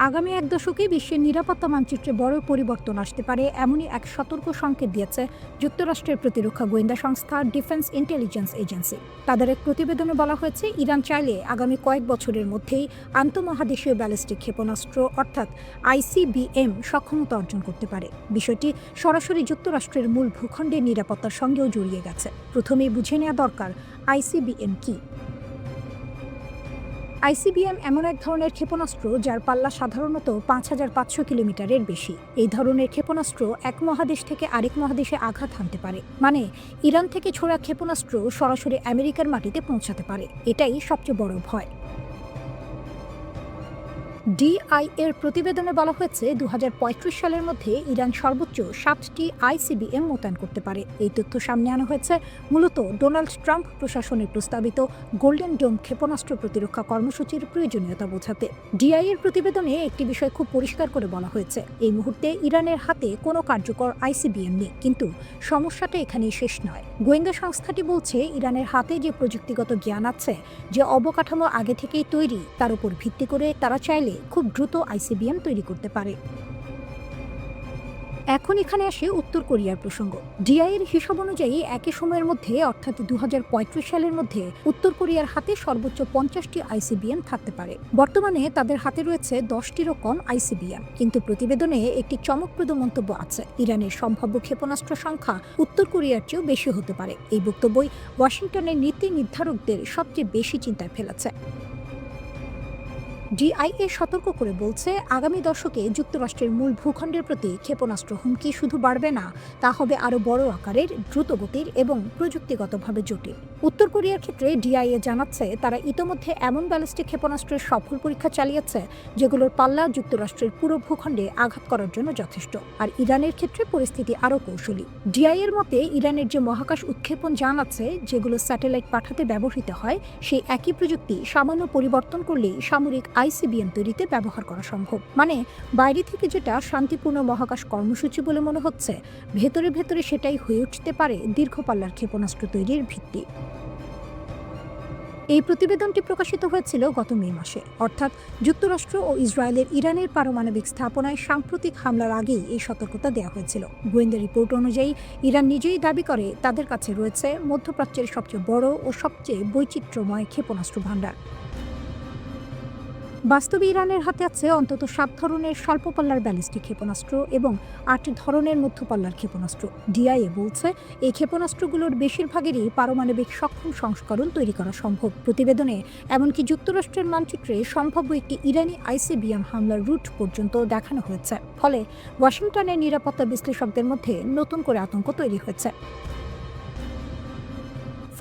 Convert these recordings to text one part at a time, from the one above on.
আগামী এক দশকে বিশ্বের নিরাপত্তা মানচিত্রে বড় পরিবর্তন আসতে পারে এমনই এক সতর্ক সংকেত দিয়েছে যুক্তরাষ্ট্রের প্রতিরক্ষা গোয়েন্দা সংস্থা ডিফেন্স ইন্টেলিজেন্স এজেন্সি। তাদের এক প্রতিবেদনে বলা হয়েছে, ইরান চাইলে আগামী কয়েক বছরের মধ্যেই আন্তঃমহাদেশীয় ব্যালিস্টিক ক্ষেপণাস্ত্র অর্থাৎ আইসিবিএম সক্ষমতা অর্জন করতে পারে। বিষয়টি সরাসরি যুক্তরাষ্ট্রের মূল ভূখণ্ডের নিরাপত্তার সঙ্গেও জড়িয়ে গেছে। প্রথমেই বুঝে নেওয়া দরকার আইসিবিএম কি। আইসিবিএম এমন এক ধরনের ক্ষেপণাস্ত্র যার পাল্লা সাধারণত ৫,৫০০ কিলোমিটারের বেশি। এই ধরনের ক্ষেপণাস্ত্র এক মহাদেশ থেকে আরেক মহাদেশে আঘাত হানতে পারে, মানে ইরান থেকে ছোড়া ক্ষেপণাস্ত্র সরাসরি আমেরিকার মাটিতে পৌঁছাতে পারে। এটাই সবচেয়ে বড় ভয়। ডিআই এর প্রতিবেদনে বলা হয়েছে, ২০৩৫ সালের মধ্যে ইরান সর্বোচ্চ ৭টি আইসিবিএম মোতায়েন করতে পারে। এই তথ্য সামনে আনা হয়েছে মূলত ডোনাল্ড ট্রাম্প প্রশাসনের প্রস্তাবিত গোল্ডেন ডোম ক্ষেপণাস্ত্র প্রতিরক্ষা কর্মসূচির প্রয়োজনীয়তা বোঝাতে। ডিআই এর প্রতিবেদনে একটি বিষয় খুব পরিষ্কার করে বলা হয়েছে, এই মুহূর্তে ইরানের হাতে কোনো কার্যকর আইসিবিএম নেই। কিন্তু সমস্যাটা এখানেই শেষ নয়। গোয়েন্দা সংস্থাটি বলছে, ইরানের হাতে যে প্রযুক্তিগত জ্ঞান আছে, যে অবকাঠামো আগে থেকেই তৈরি, তার উপর ভিত্তি করে তারা চাইলে খুব দ্রুত আইসিবিএম তৈরি করতে পারে। এখন এখানে আসে উত্তর কোরিয়ার প্রসঙ্গ। ডিআই এর হিসাব অনুযায়ী একই সময়ের মধ্যে অর্থাৎ ২০৩৫ সালের মধ্যে উত্তর কোরিয়ার হাতে সর্বোচ্চ ৫০টি আইসিবিএম থাকতে পারে। বর্তমানে তাদের হাতে রয়েছে ১০টিরও কম আইসিবিএম। কিন্তু প্রতিবেদনে একটি চমকপ্রদ মন্তব্য আছে, ইরানের সম্ভাব্য ক্ষেপণাস্ত্র সংখ্যা উত্তর কোরিয়ার চেয়েও বেশি হতে পারে। এই বক্তব্যই ওয়াশিংটনের নীতি নির্ধারকদের সবচেয়ে বেশি চিন্তায় ফেলেছে। ডিআইএ সতর্ক করে বলছে, আগামী দশকে যুক্তরাষ্ট্রের মূল ভূখণ্ডের প্রতি ক্ষেপণাস্ত্র হুমকি শুধু বাড়বে না, তা হবে আরও বড় আকারের, দ্রুতগতির এবং প্রযুক্তিগতভাবে জটিল। উত্তর কোরিয়ার ক্ষেত্রে ডিআইএ জানাচ্ছে, তারা ইতোমধ্যে এমন ব্যালিস্টিক ক্ষেপণাস্ত্রের সফল পরীক্ষা চালিয়েছে যেগুলোর পাল্লা যুক্তরাষ্ট্রের পুরো ভূখণ্ডে আঘাত করার জন্য যথেষ্ট। আর ইরানের ক্ষেত্রে পরিস্থিতি আরও কৌশলী। ডিআইএর মতে, ইরানের যে মহাকাশ উৎক্ষেপণ যান আছে, যেগুলো স্যাটেলাইট পাঠাতে ব্যবহৃত হয়, সেই একই প্রযুক্তি সামান্য পরিবর্তন করলেই সামরিক আইসিবিএম তৈরিতে ব্যবহার করা সম্ভব। মানে বাইরে থেকে যেটা শান্তিপূর্ণ মহাকাশ কর্মসূচি বলে মনে হচ্ছে, ভেতরে ভেতরে সেটাই হয়ে উঠতে পারে দীর্ঘপাল্লার ক্ষেপণাস্ত্র তৈরির ভিত্তি। এই প্রতিবেদনটি প্রকাশিত হয়েছিল গত মে মাসে, অর্থাৎ যুক্তরাষ্ট্র ও ইসরায়েলের ইরানের পারমাণবিক স্থাপনায় সাম্প্রতিক হামলার আগেই এই সতর্কতা দেওয়া হয়েছিল। গোয়েন্দা রিপোর্ট অনুযায়ী ইরান নিজেই দাবি করে, তাদের কাছে রয়েছে মধ্যপ্রাচ্যের সবচেয়ে বড় ও সবচেয়ে বৈচিত্র্যময় ক্ষেপণাস্ত্র ভাণ্ডার। বাস্তবে ইরানের হাতে আছে অন্তত ৭ ধরনের স্বল্পপাল্লার ব্যালিস্টিক ক্ষেপণাস্ত্র এবং ৮ ধরনের মধ্যপাল্লার ক্ষেপণাস্ত্র। ডিআইএ বলছে, এই ক্ষেপণাস্ত্রগুলোর বেশিরভাগেরই পারমাণবিক সক্ষম সংস্করণ তৈরি করা সম্ভব। প্রতিবেদনে এমনকি যুক্তরাষ্ট্রের মানচিত্রে সম্ভাব্য একটি ইরানি আইসিবিএম হামলার রুট পর্যন্ত দেখানো হয়েছে। ফলে ওয়াশিংটনের নিরাপত্তা বিশ্লেষকদের মধ্যে নতুন করে আতঙ্ক তৈরি হয়েছে।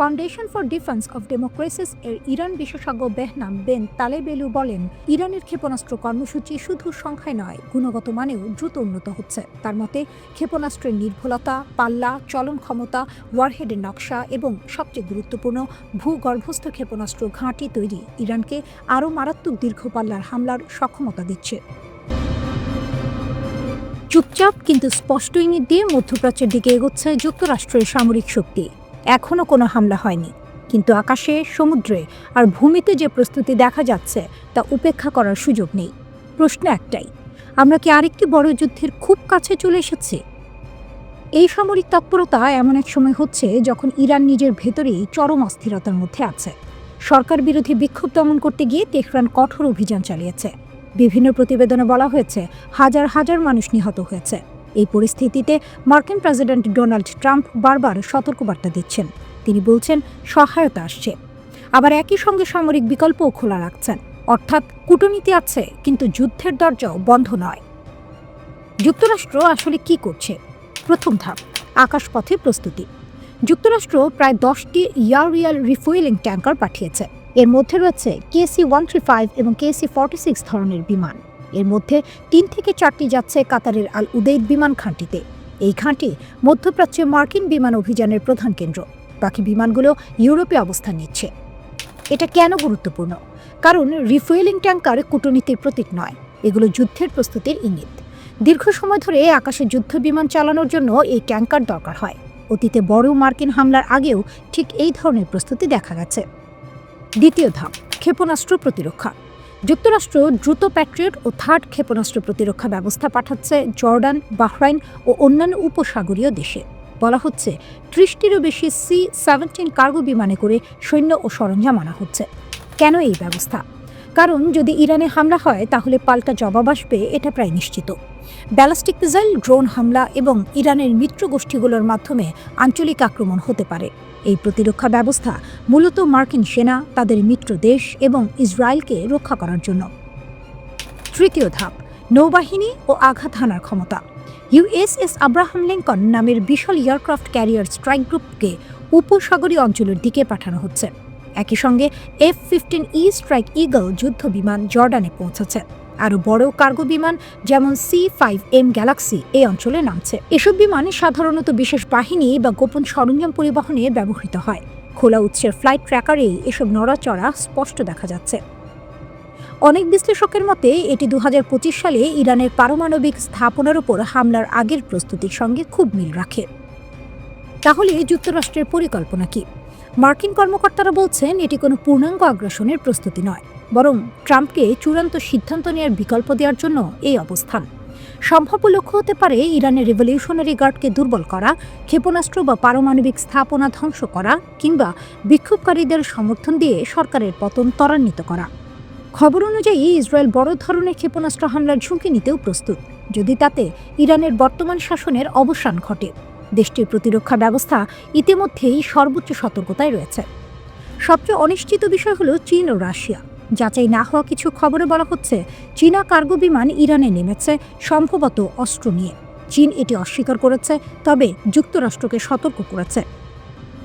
Foundation for defence of democracies এর ইরান বিশেষজ্ঞ বেহনাম বেন তালেবেলু বলেন, ইরানের ক্ষেপণাস্ত্র কর্মসূচি শুধু সংখ্যায় নয়, গুণগত মানেও দ্রুত উন্নত হচ্ছে। তার মতে, ক্ষেপণাস্ত্রের নির্ভুলতা, পাল্লা, চলন ক্ষমতা, ওয়ারহেডের নকশা এবং সবচেয়ে গুরুত্বপূর্ণ ভূগর্ভস্থ ক্ষেপণাস্ত্র ঘাঁটি তৈরি ইরানকে আরও মারাত্মক দীর্ঘপাল্লার হামলার সক্ষমতা দিচ্ছে। চুপচাপ কিন্তু স্পষ্ট ইঙ্গিত দিয়ে মধ্যপ্রাচ্যের দিকে এগোচ্ছে যুক্তরাষ্ট্রের সামরিক শক্তি। এখনও কোনো হামলা হয়নি, কিন্তু আকাশে, সমুদ্রে আর ভূমিতে যে প্রস্তুতি দেখা যাচ্ছে, তা উপেক্ষা করার সুযোগ নেই। প্রশ্ন একটাই, আমরা কি আরেকটি বড় যুদ্ধের খুব কাছে চলে এসেছি? এই সামরিক তৎপরতা এমন এক সময় হচ্ছে যখন ইরান নিজের ভেতরেই চরম অস্থিরতার মধ্যে আছে। সরকার বিরোধী বিক্ষোভ দমন করতে গিয়ে তেহরান কঠোর অভিযান চালিয়েছে। বিভিন্ন প্রতিবেদনে বলা হয়েছে, হাজার হাজার মানুষ নিহত হয়েছে। এই পরিস্থিতিতে মার্কিন প্রেসিডেন্ট ডোনাল্ড ট্রাম্প বারবার সতর্কবার্তা দিচ্ছেন। তিনি বলছেন, সহায়তা আসছে, আবার একই সঙ্গে সামরিক বিকল্পও খোলা রাখছেন। অর্থাৎ কূটনীতি আছে, কিন্তু যুদ্ধের দরজাও বন্ধ নয়। যুক্তরাষ্ট্র আসলে কি করছে? প্রথম ধাপ, আকাশপথে প্রস্তুতি। যুক্তরাষ্ট্র প্রায় 10টি ইয়ারিয়াল রিফুয়েলিং ট্যাঙ্কার পাঠিয়েছে। এর মধ্যে রয়েছে KC-135 এবং KC-46 ধরনের বিমান। এর মধ্যে 3 থেকে 4টি যাচ্ছে কাতারের আল উদেইদ বিমান ঘাঁটিতে। এই ঘাঁটি মধ্যপ্রাচ্যে মার্কিন বিমান অভিযানের প্রধান কেন্দ্র। বাকি বিমানগুলো ইউরোপে অবস্থান নিচ্ছে। এটা কেন গুরুত্বপূর্ণ? কারণ রিফুয়েলিং ট্যাঙ্কার কূটনীতির প্রতীক নয়, এগুলো যুদ্ধের প্রস্তুতির ইঙ্গিত। দীর্ঘ সময় ধরে আকাশে যুদ্ধ বিমান চালানোর জন্য এই ট্যাঙ্কার দরকার হয়। অতীতে বড় মার্কিন হামলার আগেও ঠিক এই ধরনের প্রস্তুতি দেখা গেছে। দ্বিতীয় ধাপ, ক্ষেপণাস্ত্র প্রতিরক্ষা। যুক্তরাষ্ট্র দ্রুত প্যাট্রিয়ট ও থার্ড ক্ষেপণাস্ত্র প্রতিরক্ষা ব্যবস্থা পাঠাচ্ছে জর্ডান, বাহরাইন ও অন্যান্য উপসাগরীয় দেশে। বলা হচ্ছে ৩০টিরও বেশি C-17 কার্গো বিমানে করে সৈন্য ও সরঞ্জাম আনা হচ্ছে। কেন এই ব্যবস্থা? কারণ যদি ইরানে হামলা হয় তাহলে পাল্টা জবাব আসবে, এটা প্রায় নিশ্চিত। ব্যালিস্টিক মিসাইল, ড্রোন হামলা এবং ইরানের মিত্র গোষ্ঠীগুলোর মাধ্যমে আঞ্চলিক আক্রমণ হতে পারে। এই প্রতিরক্ষা ব্যবস্থা মূলত মার্কিন সেনা, তাদের মিত্র দেশ এবং ইসরায়েলকে রক্ষা করার জন্য। তৃতীয় ধাপ, নৌবাহিনী ও আঘাত হানার ক্ষমতা। USS আব্রাহাম লিঙ্কন নামের বিশাল এয়ারক্রাফট ক্যারিয়ার স্ট্রাইক গ্রুপকে উপসাগরীয় অঞ্চলের দিকে পাঠানো হচ্ছে। একই সঙ্গে F-15E স্ট্রাইক ঈগল যুদ্ধ বিমান জর্ডানে পৌঁছেছে। আরও বড় কার্গো বিমান যেমন C-5M গ্যালাক্সি এই অঞ্চলে নামছে। এসব বিমান সাধারণত বিশেষ বাহিনী বা গোপন সরঞ্জাম পরিবহনে ব্যবহৃত হয়। খোলা উৎসের ফ্লাইট ট্র্যাকারেই এসব নড়াচড়া স্পষ্ট দেখা যাচ্ছে। অনেক বিশ্লেষকের মতে এটি ২০২৫ সালে ইরানের পারমাণবিক স্থাপনার উপর হামলার আগের প্রস্তুতির সঙ্গে খুব মিল রাখে। তাহলে যুক্তরাষ্ট্রের পরিকল্পনা কি? মার্কিন কর্মকর্তারা বলছেন এটি কোনো পূর্ণাঙ্গ আগ্রাসনের প্রস্তুতি নয়, বরং ট্রাম্পকে চূড়ান্ত সিদ্ধান্ত নেওয়ার বিকল্প দেওয়ার জন্য এই অবস্থান। সম্ভাব্য লক্ষ্য হতে পারে ইরানের রেভলিউশনারি গার্ডকে দুর্বল করা, ক্ষেপণাস্ত্র বা পারমাণবিক স্থাপনা ধ্বংস করা, কিংবা বিক্ষোভকারীদের সমর্থন দিয়ে সরকারের পতন ত্বরান্বিত করা। খবর অনুযায়ী ইসরায়েল বড় ধরনের ক্ষেপণাস্ত্র হামলার ঝুঁকি নিতেও প্রস্তুত, যদি তাতে ইরানের বর্তমান শাসনের অবসান ঘটে। দেশটির প্রতিরক্ষা ব্যবস্থা ইতিমধ্যেই সর্বোচ্চ সতর্কতায় রয়েছে। সবচেয়ে অনিশ্চিত বিষয় হলো চীন ও রাশিয়া। যাচাই না হওয়া কিছু খবরে বলা হচ্ছে চীনা কার্গো বিমান ইরানে নেমেছে, সম্ভবত অস্ত্র নিয়ে। চীন এটি অস্বীকার করেছে, তবে যুক্তরাষ্ট্রকে সতর্ক করেছে।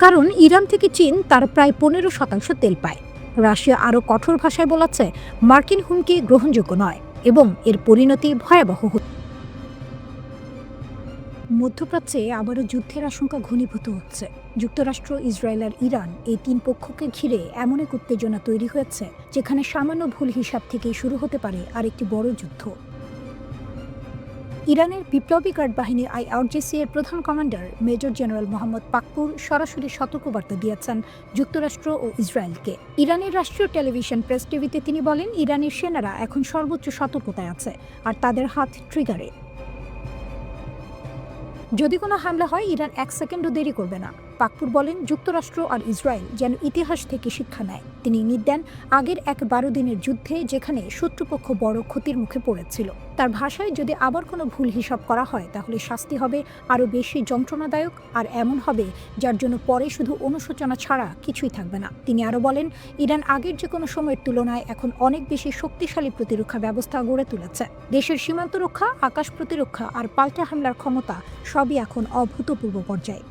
কারণ ইরান থেকে চীন তার প্রায় ১৫% তেল পায়। রাশিয়া আরও কঠোর ভাষায় বলেছে মার্কিন হুমকি গ্রহণযোগ্য নয় এবং এর পরিণতি ভয়াবহ হচ্ছে। মধ্যপ্রাচ্যে আবারও যুদ্ধের আশঙ্কা ঘনীভূত হচ্ছে। যুক্তরাষ্ট্র, ইসরায়েল আর ইরান এই তিন পক্ষকে ঘিরে এমন এক উত্তেজনা তৈরি হয়েছে যেখানে সামান্য ভুল হিসাব থেকেই শুরু হতে পারে আরেকটি বড় যুদ্ধ। ইরানের বিপ্লবী গার্ড বাহিনী IRGC এর প্রধান commander major general Mohammad Pakpour সরাসরি সতর্কবার্তা দিয়েছেন যুক্তরাষ্ট্র ও ইসরায়েলকে। ইরানের রাষ্ট্রীয় টেলিভিশন প্রেস টিভিতে তিনি বলেন, ইরানের সেনারা এখন সর্বোচ্চ সতর্কতায় আছে আর তাদের হাত ট্রিগারে। যদি কোনো হামলা হয় ইরান ১ সেকেন্ডও দেরি করবে না। পাকপুর বলেন, যুক্তরাষ্ট্র আর ইসরায়েল যেন ইতিহাস থেকে শিক্ষা নেয়। তিনি ইঙ্গিত দেন আগের ১-১২ দিনের যুদ্ধে যেখানে শত্রুপক্ষ বড় ক্ষতির মুখে পড়েছিল। তার ভাষায়, যদি আবার কোনো ভুল হিসাব করা হয় তাহলে শাস্তি হবে আরও বেশি যন্ত্রণাদায়ক, আর এমন হবে যার জন্য পরে শুধু অনুশোচনা ছাড়া কিছুই থাকবে না। তিনি আরও বলেন, ইরান আগের যে কোনো সময়ের তুলনায় এখন অনেক বেশি শক্তিশালী প্রতিরক্ষা ব্যবস্থা গড়ে তুলেছে। দেশের সীমান্ত রক্ষা, আকাশ প্রতিরক্ষা আর পাল্টা হামলার ক্ষমতা সবই এখন অভূতপূর্ব পর্যায়ে।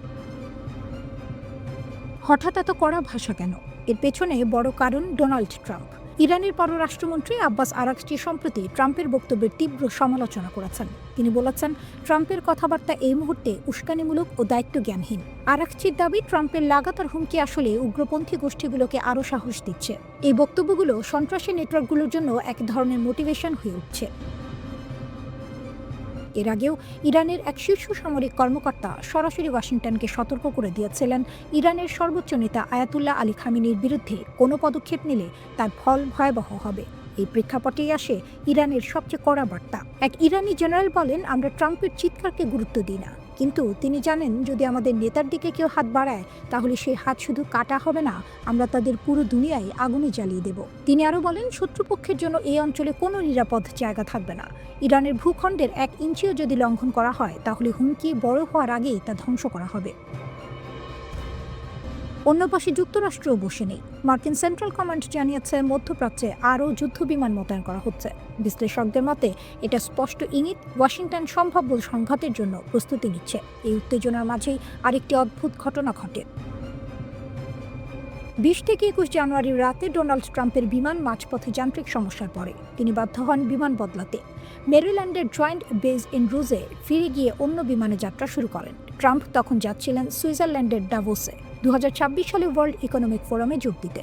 হঠাৎ এত কড়া ভাষা কেন? এর পেছনে বড় কারণ ডোনাল্ড ট্রাম্প। ইরানের পররাষ্ট্রমন্ত্রী আব্বাস আরাগচি সম্প্রতি ট্রাম্পের বক্তব্যের তীব্র সমালোচনা করেছেন। তিনি বলেছেন, ট্রাম্পের কথাবার্তা এই মুহূর্তে উস্কানিমূলক ও দায়িত্বজ্ঞানহীন। আরাগচির দাবি, ট্রাম্পের লাগাতার হুমকি আসলে উগ্রপন্থী গোষ্ঠীগুলোকে আরও সাহস দিচ্ছে। এই বক্তব্যগুলো সন্ত্রাসী নেটওয়ার্কগুলোর জন্য এক ধরনের মোটিভেশন হয়ে উঠছে। এর আগেও ইরানের এক শীর্ষ সামরিক কর্মকর্তা সরাসরি ওয়াশিংটনকে সতর্ক করে দিয়েছিলেন, ইরানের সর্বোচ্চ নেতা আয়াতুল্লাহ আলী খামেনির বিরুদ্ধে কোনো পদক্ষেপ নিলে তার ফল ভয়াবহ হবে। এই প্রেক্ষাপটেই আসে ইরানের সবচেয়ে কড়া বার্তা। এক ইরানি জেনারেল বলেন, আমরা ট্রাম্পের চিৎকারকে গুরুত্ব দিই না, কিন্তু তিনি জানেন যদি আমাদের নেতার দিকে কেউ হাত বাড়ায় তাহলে সেই হাত শুধু কাটা হবে না, আমরা তাদের পুরো দুনিয়ায় আগুনে জ্বালিয়ে দেব। তিনি আরও বলেন, শত্রুপক্ষের জন্য এই অঞ্চলে কোনো নিরাপদ জায়গা থাকবে না। ইরানের ভূখণ্ডের ১ ইঞ্চিও যদি লঙ্ঘন করা হয় তাহলে হুমকি বড় হওয়ার আগেই তা ধ্বংস করা হবে। অন্য পাশে যুক্তরাষ্ট্রও বসে নেই। মার্কিন সেন্ট্রাল কমান্ড জানিয়েছে মধ্যপ্রাচ্যে আরও যুদ্ধবিমান মোতায়েন করা হচ্ছে। বিশ্লেষকদের মতে এটা স্পষ্ট ইঙ্গিত ওয়াশিংটন সম্ভাব্য সংঘাতের জন্য প্রস্তুতি নিচ্ছে। এই উত্তেজনার মাঝেই আরেকটি অদ্ভুত ঘটনা ঘটে। ২০ থেকে ২১ জানুয়ারির রাতে ডোনাল্ড ট্রাম্পের বিমান মাঝপথে যান্ত্রিক সমস্যার পরে তিনি বাধ্য হন বিমান বদলাতে। মেরিল্যান্ডের জয়েন্ট বেস ইন রুজে ফিরে গিয়ে অন্য বিমানে যাত্রা শুরু করেন। ট্রাম্প তখন যাচ্ছিলেন সুইজারল্যান্ডের ডাভোসে ২০২৬ সালে ওয়ার্ল্ড ইকোনমিক ফোরামে যোগ দিতে।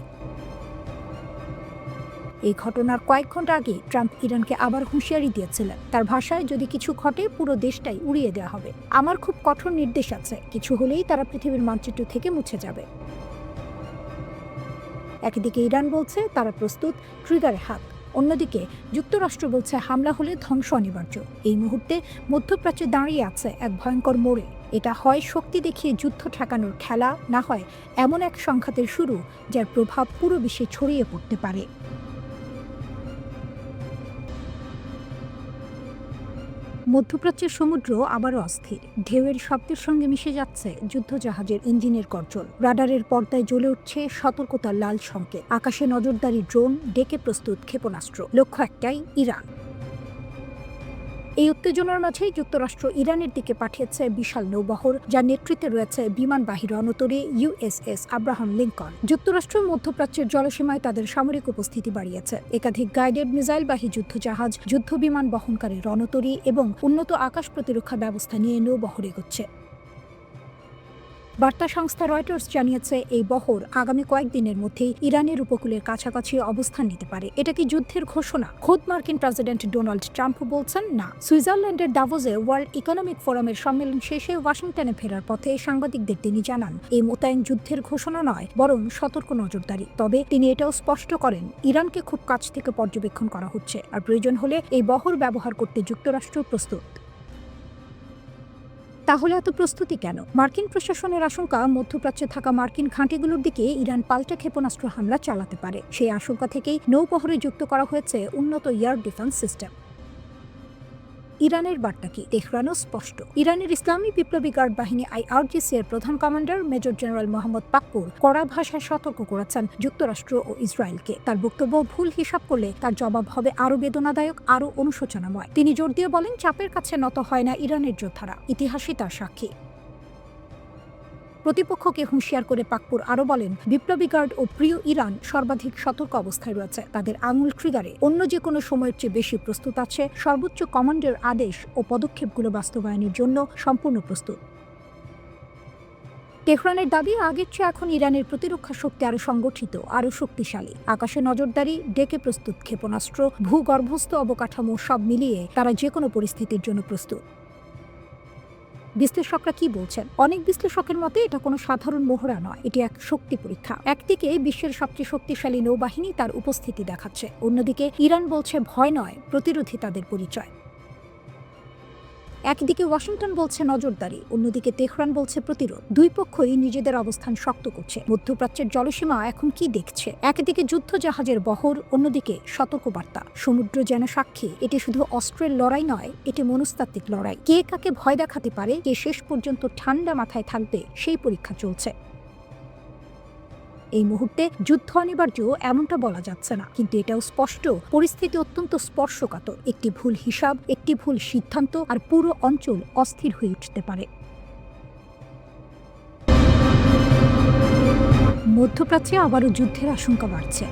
এই ঘটনার কয়েক ঘন্টা আগে ট্রাম্প ইরানকে আবার হুঁশিয়ারি দিয়েছিলেন। তার ভাষায়, যদি কিছু ঘটে পুরো দেশটাই উড়িয়ে দেওয়া হবে। আমার খুব কঠোর নির্দেশ আছে, কিছু হলেই তারা পৃথিবীর মানচিত্র থেকে মুছে যাবে। একদিকে ইরান বলছে তারা প্রস্তুত, ট্রিগারে হাত। অন্যদিকে যুক্তরাষ্ট্র বলছে হামলা হলে ধ্বংস অনিবার্য। এই মুহূর্তে মধ্যপ্রাচ্যে দাঁড়িয়ে আছে এক ভয়ঙ্কর মোড়ে। এটা হয় শক্তি দেখিয়ে যুদ্ধ ঠেকানোর খেলা, না হয় এমন এক সংঘাতের শুরু যার প্রভাব পুরো বিশ্বে ছড়িয়ে পড়তে পারে। মধ্যপ্রাচ্যের সমুদ্র আবারও অস্থির। ঢেউয়ের শব্দের সঙ্গে মিশে যাচ্ছে যুদ্ধজাহাজের ইঞ্জিনের গর্জন। রাডারের পর্দায় জ্বলে উঠছে সতর্কতার লাল সংকেত। আকাশে নজরদারি ড্রোন, ডেকে প্রস্তুত ক্ষেপণাস্ত্র। লক্ষ্য একটাই, ইরান। এই উত্তেজনার মাঝেই যুক্তরাষ্ট্র ইরানের দিকে পাঠিয়েছে বিশাল নৌবহর, যার নেতৃত্বে রয়েছে বিমানবাহী রণতরী USS আব্রাহাম লিঙ্কন। যুক্তরাষ্ট্র মধ্যপ্রাচ্যের জলসীমায় তাদের সামরিক উপস্থিতি বাড়িয়েছে। একাধিক গাইডেড মিসাইলবাহী যুদ্ধজাহাজ, যুদ্ধবিমান বহনকারী রণতরী এবং উন্নত আকাশ প্রতিরক্ষা ব্যবস্থা নিয়ে নৌবহর এগোচ্ছে। বার্তা সংস্থা রয়টার্স জানিয়েছে এই বহর আগামী কয়েকদিনের মধ্যেই ইরানের উপকূলের কাছাকাছি অবস্থান নিতে পারে। এটা কি যুদ্ধের ঘোষণা? খোদ মার্কিন প্রেসিডেন্ট ডোনাল্ড ট্রাম্প বলছেন না। সুইজারল্যান্ডের দাভোসে ওয়ার্ল্ড ইকোনমিক ফোরামের সম্মেলন শেষে ওয়াশিংটনে ফেরার পথে সাংবাদিকদের তিনি জানান, এই মোতায়েন যুদ্ধের ঘোষণা নয়, বরং সতর্ক নজরদারি। তবে তিনি এটাও স্পষ্ট করেন, ইরানকে খুব কাছ থেকে পর্যবেক্ষণ করা হচ্ছে, আর প্রয়োজন হলে এই বহর ব্যবহার করতে যুক্তরাষ্ট্র প্রস্তুত। তাহলে এত প্রস্তুতি কেন? মার্কিন প্রশাসনের আশঙ্কা, মধ্যপ্রাচ্যে থাকা মার্কিন ঘাঁটিগুলোর দিকে ইরান পাল্টা ক্ষেপণাস্ত্র হামলা চালাতে পারে। সেই আশঙ্কা থেকেই নৌবহরে যুক্ত করা হয়েছে উন্নত এয়ার ডিফেন্স সিস্টেম। ইরানের বার্তা কি? তেহরানও স্পষ্ট। ইরানের ইসলামী বিপ্লবী গার্ড বাহিনী IRGC এর প্রধান commander major general Mohammad Pakpour কড়া ভাষায় সতর্ক করেছেন যুক্তরাষ্ট্র ও ইসরায়েলকে। তার বক্তব্য, ভুল হিসাব করলে তার জবাব হবে আরও বেদনাদায়ক, আরও অনুশোচনাময়। তিনি জোর দিয়ে বলেন, চাপের কাছে নত হয় না ইরানের যোদ্ধারা, ইতিহাসই তার সাক্ষী। প্রতিপক্ষকে হুঁশিয়ার করে পাকপুর আরও বলেন, বিপ্লবী গার্ড ও প্রিয় ইরান সর্বাধিক সতর্ক অবস্থায় রয়েছে। তাদের আঙুল ট্রিগারে অন্য যে কোনো সময়ের চেয়ে বেশি প্রস্তুত আছে। সর্বোচ্চ কমান্ডের আদেশ ও পদক্ষেপগুলো বাস্তবায়নের জন্য সম্পূর্ণ প্রস্তুত। তেহরানের দাবি, আগের চেয়ে এখন ইরানের প্রতিরক্ষা শক্তি আরও সংগঠিত, আরও শক্তিশালী। আকাশে নজরদারি, ডেকে প্রস্তুত ক্ষেপণাস্ত্র, ভূগর্ভস্থ অবকাঠামো, সব মিলিয়ে তারা যে কোনো পরিস্থিতির জন্য প্রস্তুত। বিশ্লেষকরা কি বলছেন? অনেক বিশ্লেষকের মতে এটা কোনো সাধারণ মহড়া নয়, এটি এক শক্তি পরীক্ষা। একদিকে বিশ্বের সবচেয়ে শক্তিশালী নৌবাহিনী তার উপস্থিতি দেখাচ্ছে, অন্যদিকে ইরান বলছে ভয় নয়, প্রতিরোধী তাদের পরিচয়। একদিকে ওয়াশিংটন বলছে নজরদারি, অন্যদিকে তেহরান বলছে প্রতিরোধ। দুই পক্ষই নিজেদের অবস্থান শক্ত করছে। মধ্যপ্রাচ্যের জলসীমা এখন কি দেখছে? একদিকে যুদ্ধজাহাজের বহর, অন্যদিকে সতর্কবার্তা। সমুদ্র যেন সাক্ষী, এটি শুধু অস্ত্রের লড়াই নয়, এটি মনস্তাত্ত্বিক লড়াই। কে কাকে ভয় দেখাতে পারে, কে শেষ পর্যন্ত ঠান্ডা মাথায় থাকবে, সেই পরীক্ষা চলছে। এই মুহূর্তে যুদ্ধ অনিবার্য এমনটা বলা যাচ্ছে না, কিন্তু এটাও স্পষ্ট, পরিস্থিতি অত্যন্ত স্পর্শকাতর। একটি ভুল হিসাব, একটি ভুল সিদ্ধান্ত, আর পুরো অঞ্চল অস্থির হয়ে উঠতে পারে। মধ্যপ্রাচ্যে আবারও যুদ্ধের আশঙ্কা বাড়ছে।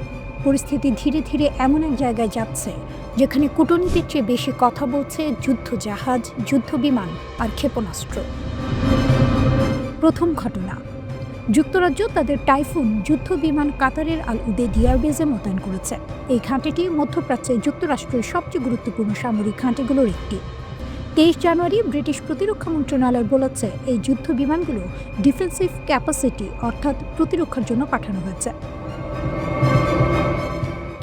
পরিস্থিতি ধীরে ধীরে এমন এক জায়গায় যাচ্ছে যেখানে কূটনীতির চেয়ে বেশি কথা বলছে যুদ্ধজাহাজ, যুদ্ধবিমান আর ক্ষেপণাস্ত্র। প্রথম ঘটনা, যুক্তরাজ্য তাদের টাইফুন যুদ্ধবিমান কাতারের আল উদেদ এয়ারবেজে মোতায়েন করেছে। এই ঘাঁটিটি মধ্যপ্রাচ্যে যুক্তরাষ্ট্রের সবচেয়ে গুরুত্বপূর্ণ সামরিক ঘাঁটিগুলোর একটি। 23 জানুয়ারি ব্রিটিশ প্রতিরক্ষা মন্ত্রণালয় বলেছে, এই যুদ্ধবিমানগুলো ডিফেন্সিভ ক্যাপাসিটি অর্থাৎ প্রতিরক্ষার জন্য পাঠানো হয়েছে।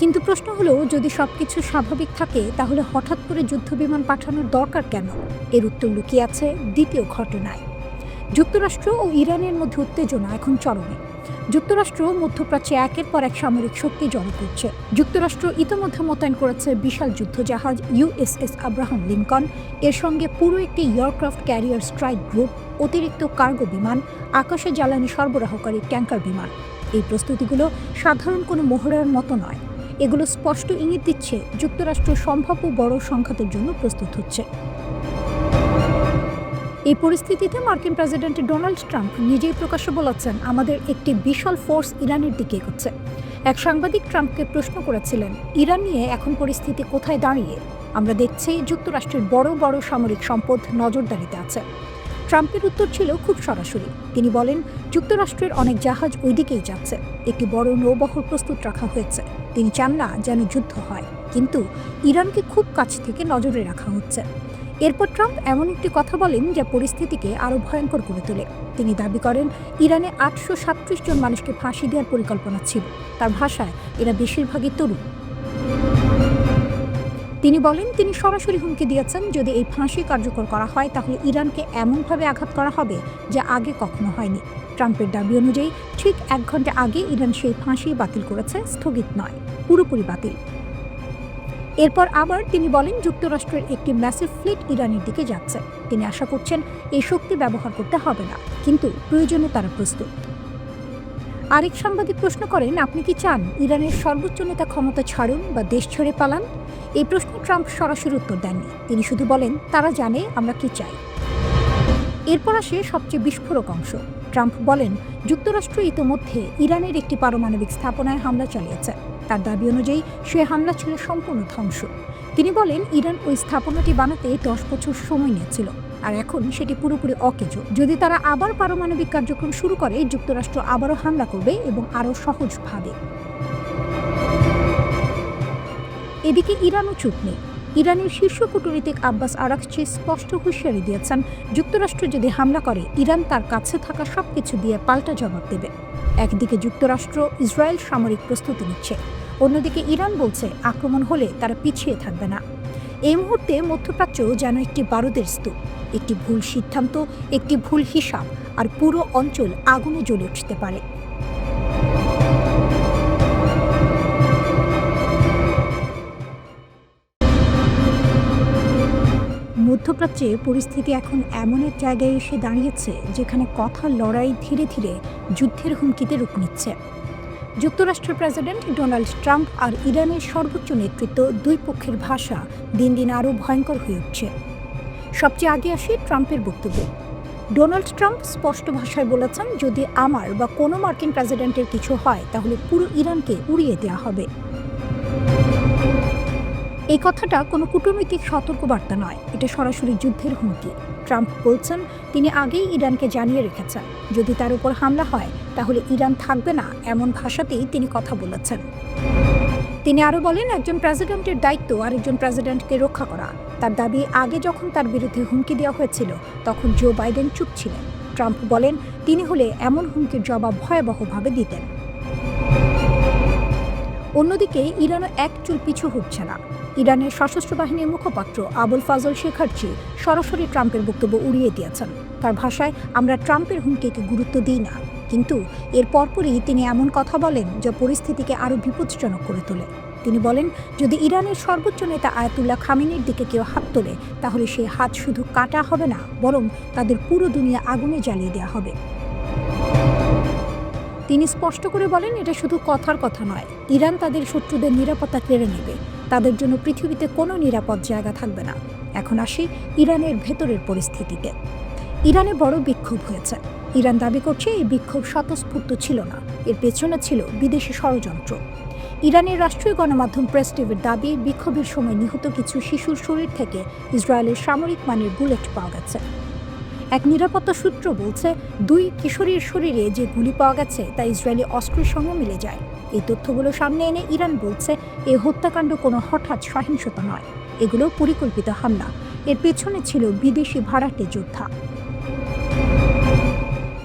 কিন্তু প্রশ্ন হলো, যদি সবকিছু স্বাভাবিক থাকে তাহলে হঠাৎ করে যুদ্ধবিমান পাঠানোর দরকার কেন? এর উত্তর লুকিয়ে আছে দ্বিতীয় ঘটনায়। যুক্তরাষ্ট্র ও ইরানের মধ্যে উত্তেজনা এখন চরমে। যুক্তরাষ্ট্র মধ্যপ্রাচ্যে একের পর এক সামরিক শক্তি জড়ো করছে। যুক্তরাষ্ট্র ইতিমধ্যে মোতায়েন করেছে বিশাল যুদ্ধজাহাজ USS আব্রাহাম লিঙ্কন, এর সঙ্গে পুরো একটি এয়ারক্রাফট ক্যারিয়ার স্ট্রাইক গ্রুপ, অতিরিক্ত কার্গো বিমান, আকাশে জ্বালানি সরবরাহকারী ট্যাঙ্কার বিমান। এই প্রস্তুতিগুলো সাধারণ কোনো মহড়ার মতো নয়। এগুলো স্পষ্ট ইঙ্গিত দিচ্ছে যুক্তরাষ্ট্র সম্ভাব্য বড় সংঘাতের জন্য প্রস্তুত হচ্ছে। এই পরিস্থিতিতে মার্কিন প্রেসিডেন্ট ডোনাল্ড ট্রাম্প নিজেই প্রকাশ্যে বলেছেন, আমাদের একটি বিশাল ফোর্স ইরানের দিকে এগোচ্ছে। এক সাংবাদিক ট্রাম্পকে প্রশ্ন করেছিলেন, ইরান নিয়ে এখন পরিস্থিতি কোথায় দাঁড়িয়ে? আমরা দেখছি যুক্তরাষ্ট্রের বড় বড় সামরিক সম্পদ নজরদারিতে আছে। ট্রাম্পের উত্তর ছিল খুব সরাসরি। তিনি বলেন, যুক্তরাষ্ট্রের অনেক জাহাজ ওই দিকেই যাচ্ছে, একটি বড় নৌবহর প্রস্তুত রাখা হয়েছে। তিনি চান না যেন যুদ্ধ হয়, কিন্তু ইরানকে খুব কাছ থেকে নজরে রাখা হচ্ছে। এরপর ট্রাম্প এমন একটি কথা বলেন যা পরিস্থিতিকে আরও ভয়ঙ্কর করে তোলে। তিনি দাবি করেন, ইরানে 837 জন মানুষকে ফাঁসি দেওয়ার পরিকল্পনা ছিল। তার ভাষায়, এরা বেশিরভাগই তরুণ। তিনি বলেন তিনি সরাসরি হুমকি দিয়েছেন যদি এই ফাঁসি কার্যকর করা হয় তাহলে ইরানকে এমনভাবে আঘাত করা হবে যা আগে কখনো হয়নি। ট্রাম্পের দাবি অনুযায়ী ঠিক 1 ঘন্টা আগে ইরান সেই ফাঁসি বাতিল করেছে, স্থগিত নয়, পুরোপুরি বাতিল। এরপর আবার তিনি বলেন যুক্তরাষ্ট্রের একটি ম্যাসিভ ফ্লিট ইরানের দিকে যাচ্ছে। তিনি আশা করছেন এই শক্তি ব্যবহার করতে হবে না, কিন্তু প্রয়োজনে তারা প্রস্তুত। আরেক সাংবাদিক প্রশ্ন করেন, আপনি কি চান ইরানের সর্বোচ্চ নেতা ক্ষমতা ছাড়ুন বা দেশ ছেড়ে পালান? এই প্রশ্নে ট্রাম্প সরাসরি উত্তর দেননি। তিনি শুধু বলেন তারা জানে আমরা কি চাই। এরপর আসে সবচেয়ে বিস্ফোরক অংশ। ট্রাম্প বলেন যুক্তরাষ্ট্র ইতোমধ্যে ইরানের একটি পারমাণবিক স্থাপনায় হামলা চালিয়েছে। তার দাবি অনুযায়ী সে হামলা ছিল সম্পূর্ণ ধ্বংস। তিনি বলেন ইরান ওই স্থাপনাটি বানাতে 10 বছর সময় নিয়েছিল, আর এখন সেটি পুরোপুরি অকেজো। যদি তারা আবার পারমাণবিক কার্যক্রম শুরু করে, যুক্তরাষ্ট্র আবারও হামলা করবে এবং আরও সহজভাবে। এদিকে ইরানও চুপ নেই। ইরানের শীর্ষ কূটনীতিক আব্বাস আরাকচি স্পষ্ট হুঁশিয়ারি দিয়েছেন যুক্তরাষ্ট্র যদি হামলা করে ইরান তার কাছে থাকা সবকিছু দিয়ে পাল্টা জবাব দেবে। একদিকে যুক্তরাষ্ট্র ইসরায়েল সামরিক প্রস্তুতি নিচ্ছে, অন্যদিকে ইরান বলছে আক্রমণ হলে তারা পিছিয়ে থাকবে না। এই মুহূর্তে মধ্যপ্রাচ্য যেন একটি বারুদের স্তূপ। একটি ভুল সিদ্ধান্ত, একটি ভুল হিসাব, আর পুরো অঞ্চল আগুনে জ্বলে উঠতে পারে। মধ্যপ্রাচ্যে পরিস্থিতি এখন এমন এক জায়গায় এসে দাঁড়িয়েছে যেখানে কথার লড়াই ধীরে ধীরে যুদ্ধের হুমকিতে রূপ নিচ্ছে। যুক্তরাষ্ট্রের প্রেসিডেন্ট ডোনাল্ড ট্রাম্প আর ইরানের সর্বোচ্চ নেতৃত্ব, দুই পক্ষের ভাষা দিন দিন আরও ভয়ঙ্কর হয়ে উঠছে। সবচেয়ে আগে আসি ট্রাম্পের বক্তব্য। ডোনাল্ড ট্রাম্প স্পষ্ট ভাষায় বলেছেন যদি আমার বা কোনো মার্কিন প্রেসিডেন্টের কিছু হয় তাহলে পুরো ইরানকে উড়িয়ে দেওয়া হবে। এই কথাটা কোনো কূটনৈতিক সতর্কবার্তা নয়, এটা সরাসরি যুদ্ধের হুমকি। ট্রাম্প বলছেন তিনি আগেই ইরানকে জানিয়ে রেখেছেন যদি তার উপর হামলা হয় তাহলে ইরান থাকবে না, এমন ভাষাতেই তিনি কথা বলেছেন। তিনি আরও বলেন একজন প্রেসিডেন্টের দায়িত্ব আরেকজন প্রেসিডেন্টকে রক্ষা করা। তার দাবি আগে যখন তার বিরুদ্ধে হুমকি দেওয়া হয়েছিল তখন জো বাইডেন চুপ ছিলেন। ট্রাম্প বলেন তিনি হলে এমন হুমকির জবাব ভয়াবহভাবে দিতেন। অন্যদিকে ইরানও এক চুল পিছু হচ্ছে না। ইরানের সশস্ত্র বাহিনীর মুখপাত্র আবুল ফাজল শেখার্চি সরাসরি ট্রাম্পের বক্তব্য উড়িয়ে দিয়েছেন। তার ভাষায়, আমরা ট্রাম্পের হুমকিকে গুরুত্ব দিই না, কিন্তু এর পরপরই তিনি এমন কথা বলেন যা পরিস্থিতিকে আরও বিপজ্জনক করে তোলে। তিনি বলেন যদি ইরানের সর্বোচ্চ নেতা আয়াতুল্লাহ খামেনির দিকে কেউ হাত তোলে তাহলে সেই হাত শুধু কাটা হবে না, বরং তাদের পুরো দুনিয়া আগুনে জ্বালিয়ে দেওয়া হবে। তিনি স্পষ্ট করে বলেন এটা শুধু কথার কথা নয়, ইরান তাদের শত্রুদের নিরাপত্তা কেড়ে নেবে, তাদের জন্য পৃথিবীতে কোনো নিরাপদ জায়গা থাকবে না। এখন আসি ইরানের ভেতরের পরিস্থিতিতে। ইরানে বড় বিক্ষোভ হয়েছে। ইরান দাবি করছে এই বিক্ষোভ স্বতঃস্ফূর্ত ছিল না, এর পেছনে ছিল বিদেশি ষড়যন্ত্র। ইরানের রাষ্ট্রীয় গণমাধ্যম প্রেস টিভির দাবি বিক্ষোভের সময় নিহত কিছু শিশুর শরীর থেকে ইসরায়েলের সামরিক মানের বুলেট পাওয়া গেছে। এক নিরাপত্তা সূত্র বলছে 2 কিশোরীর শরীরে যে গুলি পাওয়া গেছে তা ইসরায়েলি অস্ত্রের সঙ্গে মিলে যায়। এই তথ্যগুলো সামনে এনে ইরান বলছে এই হত্যাকাণ্ড কোনো হঠাৎ সহিংসতা নয়, এগুলো পরিকল্পিত হামলা, এর পেছনে ছিল বিদেশি ভাড়াটে যোদ্ধা।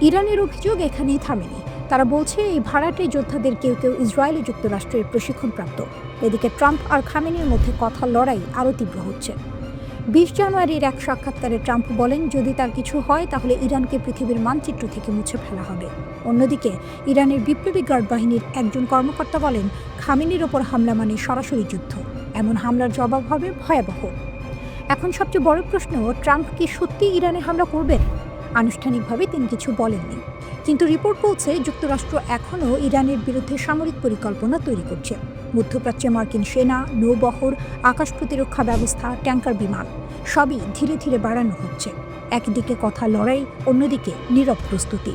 ইরানের অভিযোগ এখানেই থামেনি। তারা বলছে এই ভাড়াটে যোদ্ধাদের কেউ কেউ ইসরায়েলি যুক্তরাষ্ট্রের প্রশিক্ষণপ্রাপ্ত। এদিকে ট্রাম্প আর খামেনির মধ্যে কথার লড়াই আরও তীব্র হচ্ছে। 20 জানুয়ারির এক সাক্ষাৎকারে ট্রাম্প বলেন যদি তার কিছু হয় তাহলে ইরানকে পৃথিবীর মানচিত্র থেকে মুছে ফেলা হবে। অন্যদিকে ইরানের বিপ্লবী গার্ড বাহিনীর একজন কর্মকর্তা বলেন খামেনির ওপর হামলা মানে সরাসরি যুদ্ধ, এমন হামলার জবাব হবে ভয়াবহ। এখন সবচেয়ে বড় প্রশ্ন, ট্রাম্প কি সত্যি ইরানে হামলা করবেন? আনুষ্ঠানিকভাবে তিনি কিছু বলেননি, কিন্তু রিপোর্ট বলছে যুক্তরাষ্ট্র এখনও ইরানের বিরুদ্ধে সামরিক পরিকল্পনা তৈরি করছে। মধ্যপ্রাচ্যে মার্কিন সেনা, নৌবহর, আকাশ প্রতিরক্ষা ব্যবস্থা, ট্যাঙ্কার বিমান সবই ধীরে ধীরে বাড়ানো হচ্ছে। একদিকে কথা লড়াই, অন্যদিকে নীরব প্রস্তুতি।